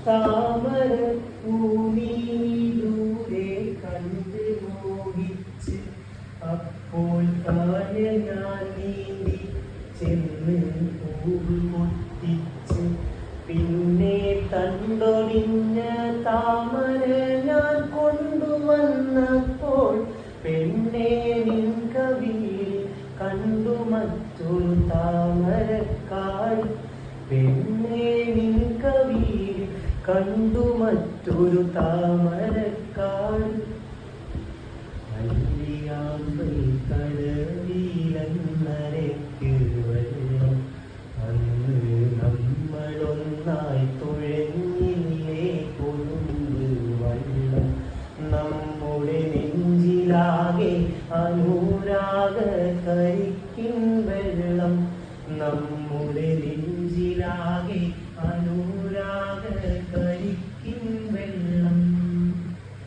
താമര ഭൂമിയിലൂടെ കണ്ട് മോഹിച്ച് അപ്പോൾ താഴെ ഞാൻ നീന്തി ചെന്ന് പൂവ് പൊട്ടിച്ച് പിന്നെ തണ്ടൊടിഞ്ഞ താമര ഞാൻ കൊണ്ടുവന്നപ്പോൾ പെണ്ണേ നിൻ കവിയിൽ കണ്ടു മറ്റൊരു താമരക്കാട് പെണ്ണേ നിൻ കവിയിൽ കണ്ടു മറ്റൊരു താമരക്കാട് അല്ലിയാമ്പൽ കടലിലന്നരയ്ക്ക് വെള്ളം അന്ന് നമ്മളൊന്നായി തുഴഞ്ഞില്ലേ കൊഴുമ്പ് വെള്ളം നമ്മുടെ നെഞ്ചിലാകെ അനു